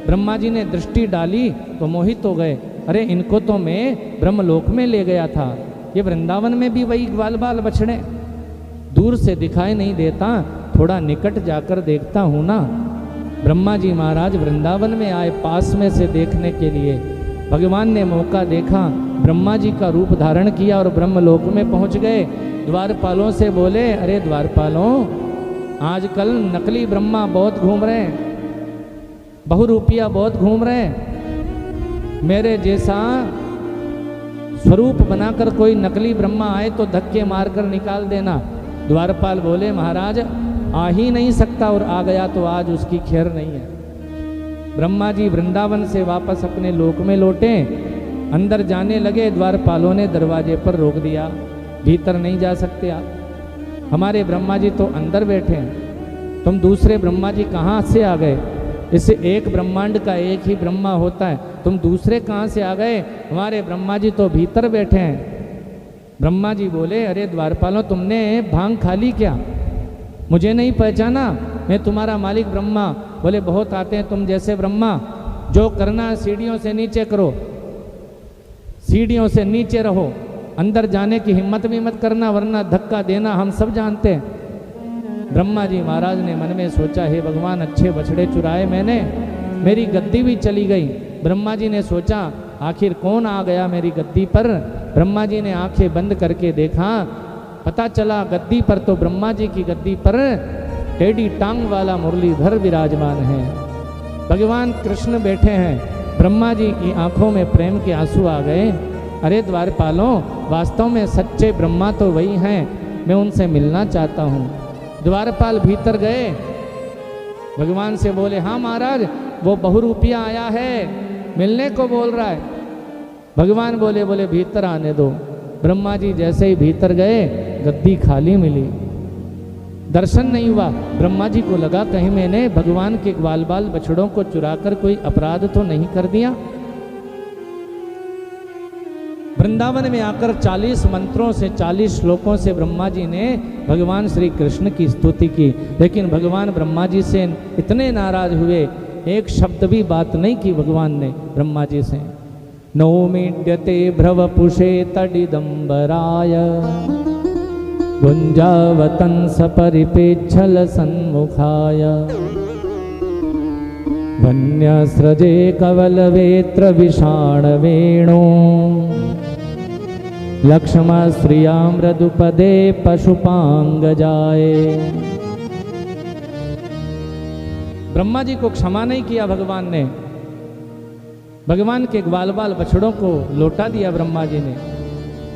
ब्रह्मा जी ने दृष्टि डाली तो मोहित हो गए, अरे इनको तो मैं ब्रह्मलोक में ले गया था, ये वृंदावन में भी वही ग्वाल बाल बछड़े। दूर से दिखाई नहीं देता, थोड़ा निकट जाकर देखता हूँ ना। ब्रह्मा जी महाराज वृंदावन में आए पास में से देखने के लिए। भगवान ने मौका देखा, ब्रह्मा जी का रूप धारण किया और ब्रह्मलोक में पहुँच गए। द्वारपालों से बोले, अरे द्वारपालों, आजकल नकली ब्रह्मा बहुत घूम रहे हैं, बहुरूपिया बहुत घूम रहे हैं, मेरे जैसा स्वरूप बनाकर कोई नकली ब्रह्मा आए तो धक्के मारकर निकाल देना। द्वारपाल बोले, महाराज आ ही नहीं सकता, और आ गया तो आज उसकी खैर नहीं है। ब्रह्मा जी वृंदावन से वापस अपने लोक में लौटे, अंदर जाने लगे। द्वारपालों ने दरवाजे पर रोक दिया, भीतर नहीं जा सकते आप, हमारे ब्रह्मा जी तो अंदर बैठे हैं, तुम दूसरे ब्रह्मा जी कहाँ से आ गए? इससे एक ब्रह्मांड का एक ही ब्रह्मा होता है, तुम दूसरे कहाँ से आ गए? हमारे ब्रह्मा जी तो भीतर बैठे हैं। ब्रह्मा जी बोले, अरे द्वारपालों, तुमने भांग खा ली क्या? मुझे नहीं पहचाना? मैं तुम्हारा मालिक ब्रह्मा। बोले, बहुत आते हैं तुम जैसे ब्रह्मा, जो करना सीढ़ियों से नीचे करो, सीढ़ियों से नीचे रहो, अंदर जाने की हिम्मत भी मत करना, वरना धक्का देना हम सब जानते हैं। ब्रह्मा जी महाराज ने मन में सोचा, हे भगवान, अच्छे बछड़े चुराए मैंने, मेरी गद्दी भी चली गई। ब्रह्मा जी ने सोचा, आखिर कौन आ गया मेरी गद्दी पर। ब्रह्मा जी ने आंखें बंद करके देखा, पता चला गद्दी पर तो ब्रह्मा जी की गद्दी पर टेढ़ी टांग वाला मुरलीधर विराजमान है। भगवान कृष्ण बैठे हैं। ब्रह्मा जी की आंखों में प्रेम के आंसू आ गए। अरे द्वारपालों, वास्तव में सच्चे ब्रह्मा तो वही हैं, मैं उनसे मिलना चाहता हूँ। द्वारपाल भीतर गए, भगवान से बोले, हाँ महाराज, वो बहुरूपिया आया है, मिलने को बोल रहा है। भगवान बोले भीतर आने दो। ब्रह्मा जी जैसे ही भीतर गए, गद्दी खाली मिली, दर्शन नहीं हुआ। ब्रह्मा जी को लगा कहीं मैंने भगवान के ग्वाल बाल बछड़ों को चुराकर कोई अपराध तो नहीं कर दिया। वृंदावन में आकर 40 मंत्रों से 40 श्लोकों से ब्रह्मा जी ने भगवान श्री कृष्ण की स्तुति की, लेकिन भगवान ब्रह्मा जी से इतने नाराज हुए, एक शब्द भी बात नहीं की भगवान ने ब्रह्मा जी से। नौमीड्यते भ्रवपुषे तडिदंबराय गुंजावतन सपरिपेच्छल सन्मुखाय वन्यस्रजे कवलवेत्र विषाण वेणु लक्ष्म श्रिया मृदुपदे पशुपांग जाए। ब्रह्मा जी को क्षमा नहीं किया भगवान ने, भगवान के ग्वाल बाल बछड़ों को लौटा दिया ब्रह्मा जी ने।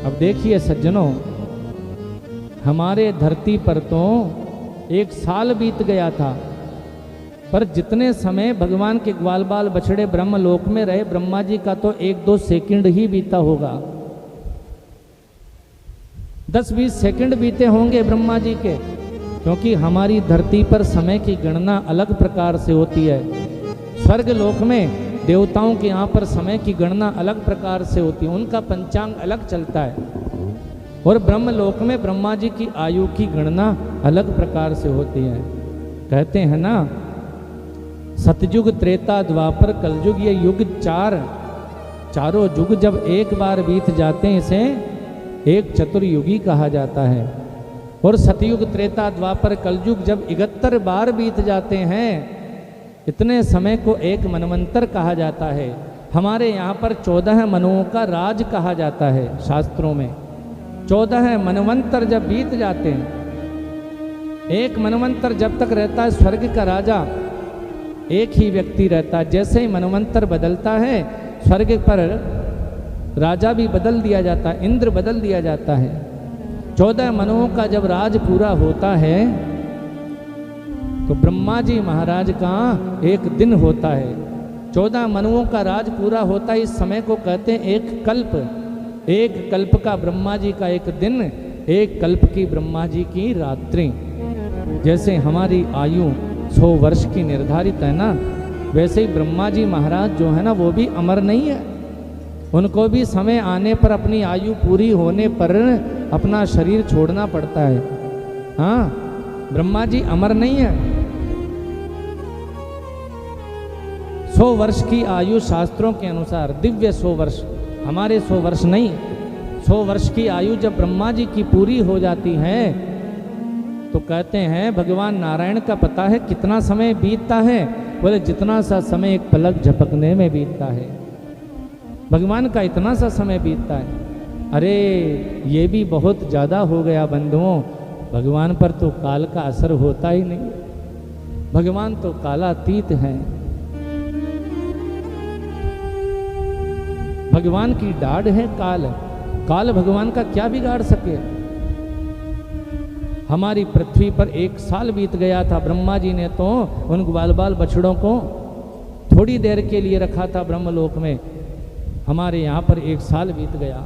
अब देखिए सज्जनों, हमारे धरती पर तो 1 साल बीत गया था, पर जितने समय भगवान के ग्वाल बाल बछड़े ब्रह्मलोक में रहे, ब्रह्मा जी का तो 1-2 सेकंड ही बीता होगा। 10-20 सेकंड बीते होंगे ब्रह्मा जी के, क्योंकि हमारी धरती पर समय की गणना अलग प्रकार से होती है। स्वर्ग लोक में देवताओं के यहाँ पर समय की गणना अलग प्रकार से होती है, उनका पंचांग अलग चलता है। और ब्रह्मलोक में ब्रह्मा जी की आयु की गणना अलग प्रकार से होती है। कहते हैं ना, सतयुग त्रेता द्वापर कलयुग, ये युग चारों युग जब एक बार बीत जाते हैं, इसे एक चतुर्युगी कहा जाता है। और सतयुग त्रेता द्वापर कलयुग जब 71 बार बीत जाते हैं, इतने समय को एक मनवंतर कहा जाता है। हमारे यहाँ पर 14 मनुओं का राज कहा जाता है शास्त्रों में। 14 मनवंतर जब बीत जाते हैं, एक मनवंतर जब तक रहता है स्वर्ग का राजा एक ही व्यक्ति रहता है। जैसे ही मनवंतर बदलता है, स्वर्ग पर राजा भी बदल दिया जाता है, इंद्र बदल दिया जाता है। 14 मनुओं का जब राज पूरा होता है, तो ब्रह्मा जी महाराज का एक दिन होता है। 14 मनुओं का राज पूरा होता है, इस समय को कहते हैं एक कल्प। एक कल्प का ब्रह्मा जी का एक दिन, एक कल्प की ब्रह्मा जी की रात्रि। जैसे हमारी आयु 100 वर्ष की निर्धारित है ना, वैसे ही ब्रह्मा जी महाराज जो है ना, वो भी अमर नहीं है। उनको भी समय आने पर, अपनी आयु पूरी होने पर अपना शरीर छोड़ना पड़ता है। हाँ, ब्रह्मा जी अमर नहीं है। 100 वर्ष की आयु शास्त्रों के अनुसार, दिव्य 100 वर्ष, हमारे 100 वर्ष नहीं, 100 वर्ष की आयु जब ब्रह्मा जी की पूरी हो जाती है, तो कहते हैं भगवान नारायण का पता है कितना समय बीतता है। बोले जितना सा समय एक पलक झपकने में बीतता है, भगवान का इतना सा समय बीतता है। अरे ये भी बहुत ज़्यादा हो गया बंधुओं, भगवान पर तो काल का असर होता ही नहीं। भगवान तो कालातीत हैं। भगवान की डाढ़ है काल भगवान का क्या बिगाड़ सके। हमारी पृथ्वी पर 1 साल बीत गया था। ब्रह्मा जी ने तो उन ग्वाल बाल बछड़ों को थोड़ी देर के लिए रखा था ब्रह्मलोक में, हमारे यहाँ पर 1 साल बीत गया।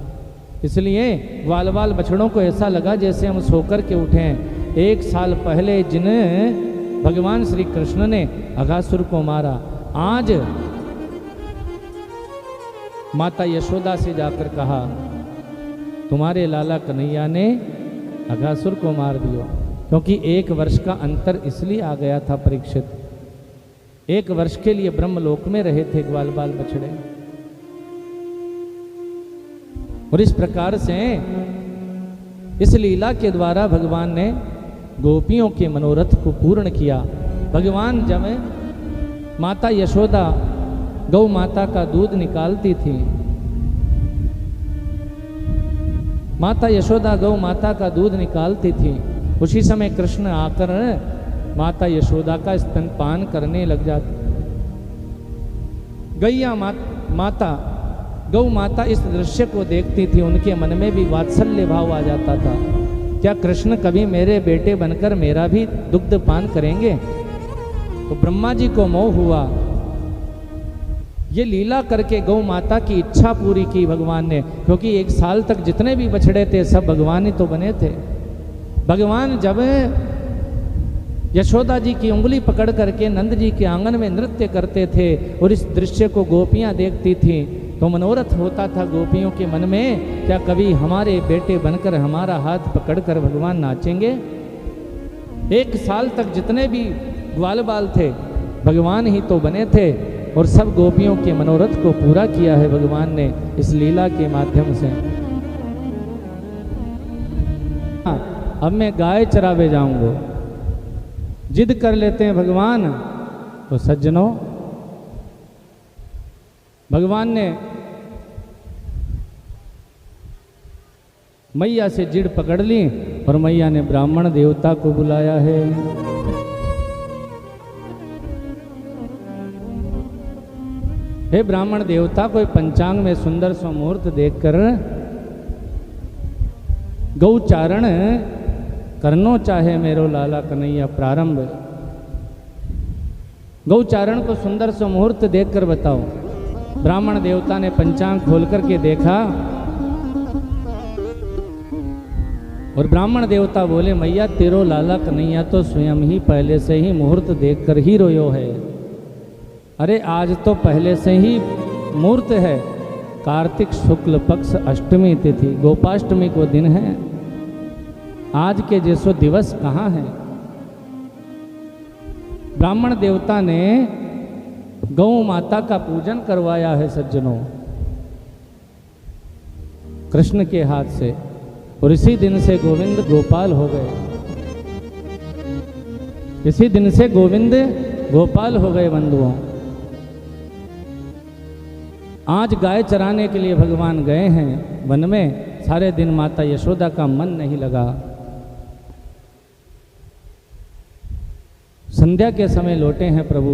इसलिए ग्वाल बाल बछड़ों को ऐसा लगा जैसे हम सोकर के उठे हैं। 1 साल पहले जिन भगवान श्री कृष्ण ने अघासुर को मारा, आज माता यशोदा से जाकर कहा तुम्हारे लाला कन्हैया ने अघासुर को मार दिया। क्योंकि 1 वर्ष का अंतर इसलिए आ गया था परीक्षित। 1 वर्ष के लिए ब्रह्मलोक में रहे थे ग्वाल बाल बछड़े। और इस प्रकार से इस लीला के द्वारा भगवान ने गोपियों के मनोरथ को पूर्ण किया। भगवान जब माता यशोदा गौ माता का दूध निकालती थी, माता यशोदा गौ माता का दूध निकालती थी। उसी समय कृष्ण आकर माता यशोदा का स्तनपान करने लग जाते। गैया माता गौ माता इस दृश्य को देखती थी, उनके मन में भी वात्सल्य भाव आ जाता था। क्या कृष्ण कभी मेरे बेटे बनकर मेरा भी दुग्ध पान करेंगे? तो ब्रह्मा जी को मोह हुआ। ये लीला करके गौ माता की इच्छा पूरी की भगवान ने, क्योंकि 1 साल तक जितने भी बछड़े थे सब भगवान ही तो बने थे। भगवान जब यशोदा जी की उंगली पकड़ करके नंद जी के आंगन में नृत्य करते थे और इस दृश्य को गोपियां देखती थी, तो मनोरथ होता था गोपियों के मन में, क्या कभी हमारे बेटे बनकर हमारा हाथ पकड़कर भगवान नाचेंगे? 1 साल तक जितने भी ग्वाल बाल थे भगवान ही तो बने थे, और सब गोपियों के मनोरथ को पूरा किया है भगवान ने इस लीला के माध्यम से। अब मैं गाय चरावे जाऊंगा, जिद कर लेते हैं भगवान। तो सज्जनों, भगवान ने मैया से जिद पकड़ ली और मैया ने ब्राह्मण देवता को बुलाया है। हे ब्राह्मण देवता, कोई पंचांग में सुंदर सा मुहूर्त देखकर गौचारण करनो चाहे मेरो लाला कन्हैया प्रारंभ। गौचारण को सुंदर सा मुहूर्त देखकर बताओ। ब्राह्मण देवता ने पंचांग खोल करके देखा और ब्राह्मण देवता बोले, मैया तेरो लाला कन्हैया तो स्वयं ही पहले से ही मुहूर्त देखकर ही रोयो है। अरे आज तो पहले से ही मुहूर्त है, कार्तिक शुक्ल पक्ष अष्टमी तिथि, गोपाष्टमी को दिन है। आज के जैसो दिवस कहाँ है? ब्राह्मण देवता ने गौ माता का पूजन करवाया है सज्जनों, कृष्ण के हाथ से, और इसी दिन से गोविंद गोपाल हो गए। इसी दिन से गोविंद गोपाल हो गए बंधुओं। आज गाय चराने के लिए भगवान गए हैं वन में। सारे दिन माता यशोदा का मन नहीं लगा। संध्या के समय लौटे हैं प्रभु।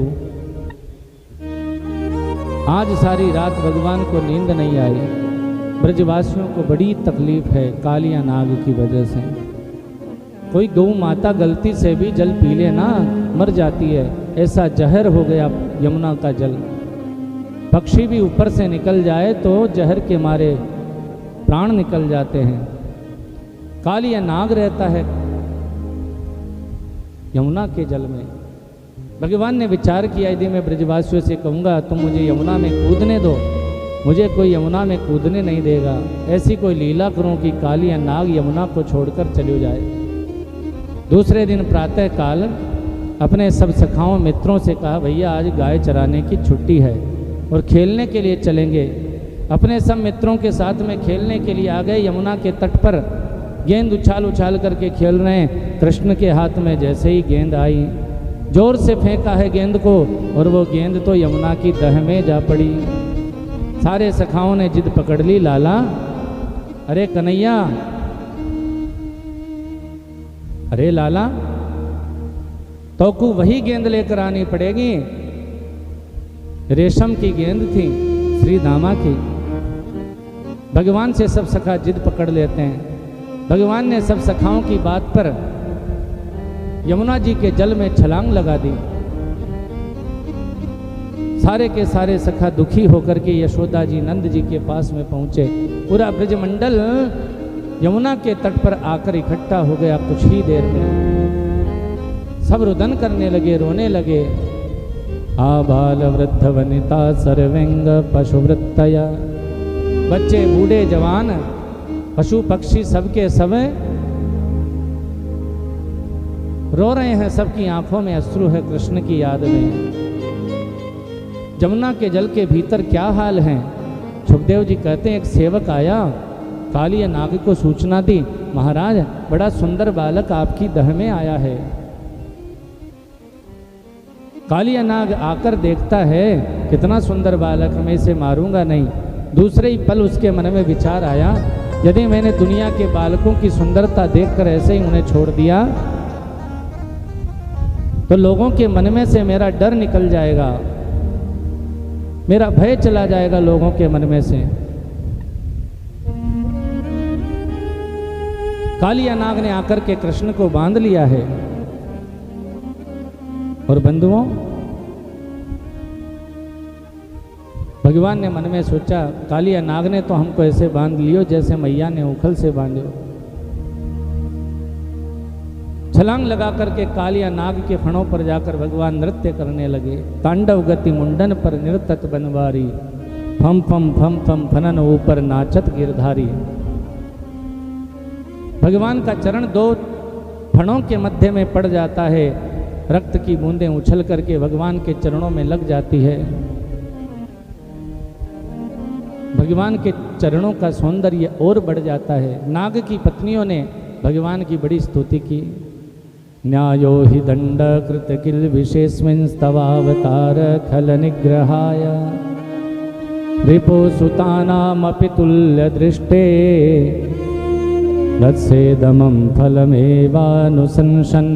आज सारी रात भगवान को नींद नहीं आई। ब्रजवासियों को बड़ी तकलीफ है कालिया नाग की वजह से। कोई गौ माता गलती से भी जल पी ले ना, मर जाती है। ऐसा जहर हो गया यमुना का जल। पक्षी भी ऊपर से निकल जाए तो जहर के मारे प्राण निकल जाते हैं। कालिया नाग रहता है यमुना के जल में। भगवान ने विचार किया, यदि मैं ब्रजवासियों से कहूँगा तुम मुझे यमुना में कूदने दो, मुझे कोई यमुना में कूदने नहीं देगा। ऐसी कोई लीला करूं कि कालिया नाग यमुना को छोड़कर चले जाए। दूसरे दिन प्रातः काल अपने सब सखाओं मित्रों से कहा, भैया आज गाय चराने की छुट्टी है और खेलने के लिए चलेंगे। अपने सब मित्रों के साथ में खेलने के लिए आ गए। यमुना के तट पर गेंद उछाल उछाल करके खेल रहे हैं। कृष्ण के हाथ में जैसे ही गेंद आई, जोर से फेंका है गेंद को, और वो गेंद तो यमुना की दह में जा पड़ी। सारे सखाओं ने जिद पकड़ ली, लाला अरे कन्हैया, अरे लाला तो को वही गेंद लेकर आनी पड़ेगी। रेशम की गेंद थी, श्री दामा की। भगवान से सब सखा जिद पकड़ लेते हैं। भगवान ने सब सखाओं की बात पर यमुना जी के जल में छलांग लगा दी। सारे के सारे सखा दुखी होकर के यशोदा जी नंद जी के पास में पहुंचे। पूरा ब्रजमंडल यमुना के तट पर आकर इकट्ठा हो गया। कुछ ही देर में सब रुदन करने लगे, रोने लगे। आबाल वृद्ध वनिता सर्वेंग पशुवृत्तया। बच्चे बूढ़े जवान पशु पक्षी सबके सब रो रहे हैं। सबकी आंखों में अश्रु है कृष्ण की याद में। जमुना के जल के भीतर क्या हाल है? सुखदेव जी कहते हैं, एक सेवक आया, कालिया नाग को सूचना दी, महाराज बड़ा सुंदर बालक आपकी दह में आया है। कालिया नाग आकर देखता है, कितना सुंदर बालक, मैं इसे मारूंगा नहीं। दूसरे ही पल उसके मन में विचार आया, यदि मैंने दुनिया के बालकों की सुंदरता देखकर ऐसे ही उन्हें छोड़ दिया तो लोगों के मन में से मेरा डर निकल जाएगा, मेरा भय चला जाएगा लोगों के मन में से। कालिया नाग ने आकर के कृष्ण को बांध लिया है। और बंधुओं, भगवान ने मन में सोचा, कालिया नाग ने तो हमको ऐसे बांध लियो जैसे मैया ने उखल से बांधो। छलांग लगा करके कालिया नाग के फणों पर जाकर भगवान नृत्य करने लगे। तांडव गति मुंडन पर नृतत बनवारी, फम फम फम फम फनन ऊपर नाचत गिरधारी। भगवान का चरण दो फणों के मध्य में पड़ जाता है, रक्त की बूंदें उछल करके भगवान के चरणों में लग जाती है। भगवान के चरणों का सौंदर्य और बढ़ जाता है। नाग की पत्नियों ने भगवान की बड़ी स्तुति की। न्यायो हि दंड कृत किल विशेषमिन् स्तवावतार खल निग्रहाय रिपो सुतानामपि तुल्य दृष्टे तत्सेदमं फलमेवानुशंसन।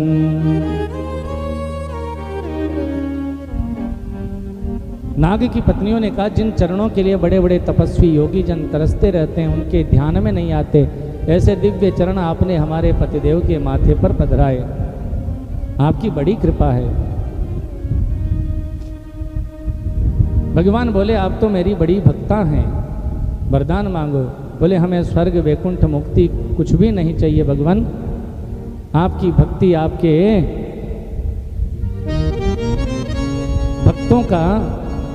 नाग की पत्नियों ने कहा, जिन चरणों के लिए बड़े बड़े तपस्वी योगी जन तरसते रहते हैं, उनके ध्यान में नहीं आते, ऐसे दिव्य चरण आपने हमारे पतिदेव के माथे पर पधराए, आपकी बड़ी कृपा है। भगवान बोले, आप तो मेरी बड़ी भक्ता हैं, वरदान मांगो। बोले, हमें स्वर्ग वैकुंठ मुक्ति कुछ भी नहीं चाहिए भगवान, आपकी भक्ति, आपके भक्तों का,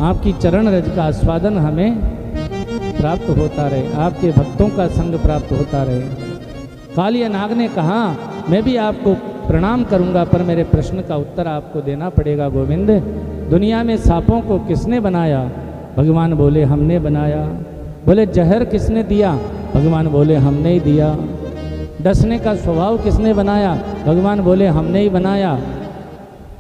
आपकी चरण रज का आस्वादन हमें प्राप्त होता रहे, आपके भक्तों का संग प्राप्त होता रहे। कालिया नाग ने कहा, मैं भी आपको प्रणाम करूंगा, पर मेरे प्रश्न का उत्तर आपको देना पड़ेगा गोविंद। दुनिया में सांपों को किसने बनाया? भगवान बोले, हमने बनाया। बोले, जहर किसने दिया? भगवान बोले, हमने ही दिया। डसने का स्वभाव किसने बनाया? भगवान बोले, हमने ही बनाया।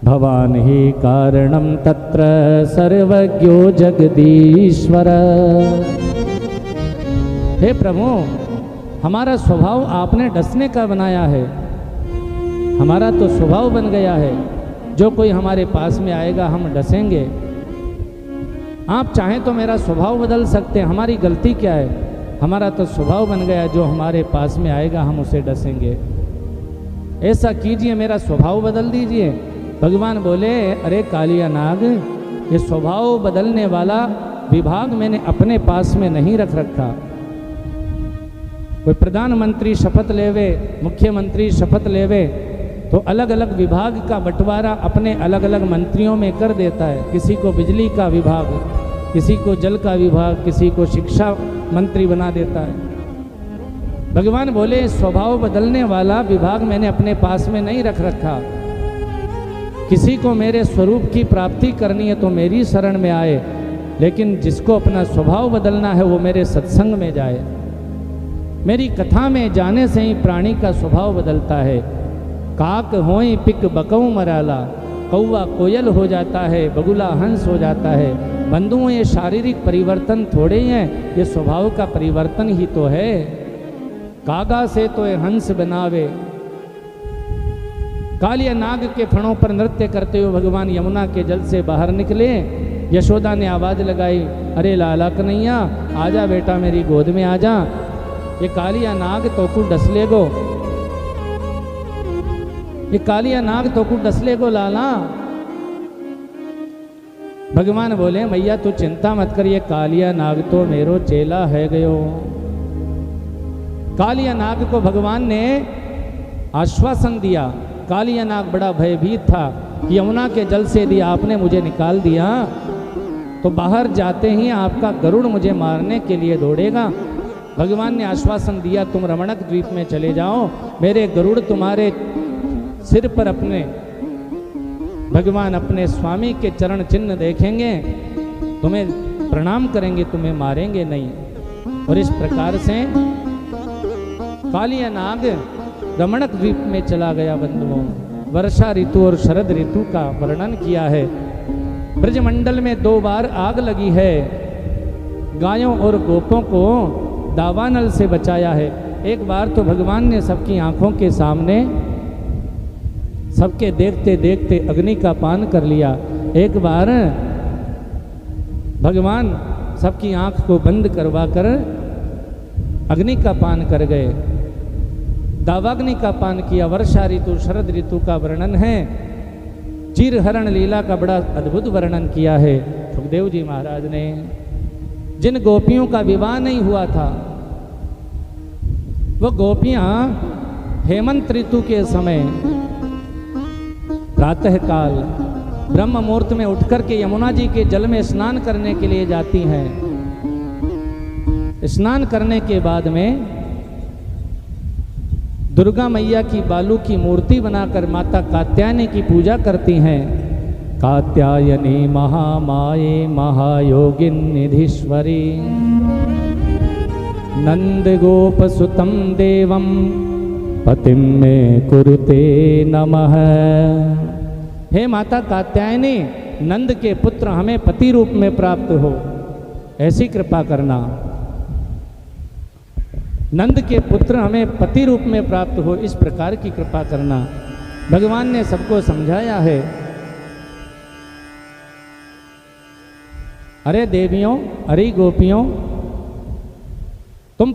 भवान ही कारणम तत्र सर्वज्ञो जगदीश्वर। हे प्रभु, हमारा स्वभाव आपने डसने का बनाया है, हमारा तो स्वभाव बन गया है, जो कोई हमारे पास में आएगा हम डसेंगे। आप चाहें तो मेरा स्वभाव बदल सकते हैं, हमारी गलती क्या है? हमारा तो स्वभाव बन गया, जो हमारे पास में आएगा हम उसे डसेंगे। ऐसा कीजिए, मेरा स्वभाव बदल दीजिए। भगवान बोले, अरे कालिया नाग, ये स्वभाव बदलने वाला विभाग मैंने अपने पास में नहीं रख रखा। कोई प्रधानमंत्री शपथ लेवे, मुख्यमंत्री शपथ लेवे, तो अलग अलग विभाग का बंटवारा अपने अलग अलग मंत्रियों में कर देता है। किसी को बिजली का विभाग, किसी को जल का विभाग, किसी को शिक्षा मंत्री बना देता है। भगवान बोले, स्वभाव बदलने वाला विभाग मैंने अपने पास में नहीं रख रखा। किसी को मेरे स्वरूप की प्राप्ति करनी है तो मेरी शरण में आए, लेकिन जिसको अपना स्वभाव बदलना है वो मेरे सत्संग में जाए। मेरी कथा में जाने से ही प्राणी का स्वभाव बदलता है। काक होई पिक बकऊ मराला, कौवा कोयल हो जाता है, बगुला हंस हो जाता है। बंधुओं, ये शारीरिक परिवर्तन थोड़े ही हैं, ये स्वभाव का परिवर्तन ही तो है। कागा से तो ये हंस बनावे। कालिया नाग के फणों पर नृत्य करते हुए भगवान यमुना के जल से बाहर निकले। यशोदा ने आवाज लगाई, अरे लाला कन्हैया, आजा बेटा, मेरी गोद में आजा। ये कालिया नाग तो को डस लेगो, ये कालिया नाग तो को डस लेगो लाला। भगवान बोले, मैया तू चिंता मत कर, ये कालिया नाग तो मेरो चेला है गयो। कालिया नाग को भगवान ने आश्वासन दिया। कालिया नाग बड़ा भयभीत था कि यमुना के जल से यदि आपने मुझे निकाल दिया तो बाहर जाते ही आपका गरुड़ मुझे मारने के लिए दौड़ेगा। भगवान ने आश्वासन दिया, तुम रमणक द्वीप में चले जाओ, मेरे गरुड़ तुम्हारे सिर पर अपने भगवान अपने स्वामी के चरण चिन्ह देखेंगे, तुम्हें प्रणाम करेंगे, तुम्हें मारेंगे नहीं। और इस प्रकार से कालिया नाग रमणक द्वीप में चला गया। बंधुओं, वर्षा ऋतु और शरद ऋतु का वर्णन किया है। ब्रजमंडल में 2 बार आग लगी है। गायों और गोपों को दावानल से बचाया है। एक बार तो भगवान ने सबकी आंखों के सामने सबके देखते देखते अग्नि का पान कर लिया। एक बार भगवान सबकी आंख को बंद करवा कर अग्नि का पान कर गए, दावाग्नि का पान किया। वर्षा ऋतु शरद ऋतु का वर्णन है, चीरहरण लीला का बड़ा अद्भुत वर्णन किया है सुखदेव जी महाराज ने। जिन गोपियों का विवाह नहीं हुआ था, वो गोपियां हेमंत ऋतु के समय प्रातः काल ब्रह्म मुहूर्त में उठकर के यमुना जी के जल में स्नान करने के लिए जाती हैं। स्नान करने के बाद में दुर्गा मैया की बालू की मूर्ति बनाकर माता कात्यायनी की पूजा करती हैं। कात्यायनी महामाये महायोगिन निधीश्वरी नंद गोप सुतम देवम पतिम में कुरुते नमः। हे माता कात्यायनी, नंद के पुत्र हमें पति रूप में प्राप्त हो, ऐसी कृपा करना। नंद के पुत्र हमें पति रूप में प्राप्त हो, इस प्रकार की कृपा करना। भगवान ने सबको समझाया है। अरे देवियों, अरे गोपियों, तुम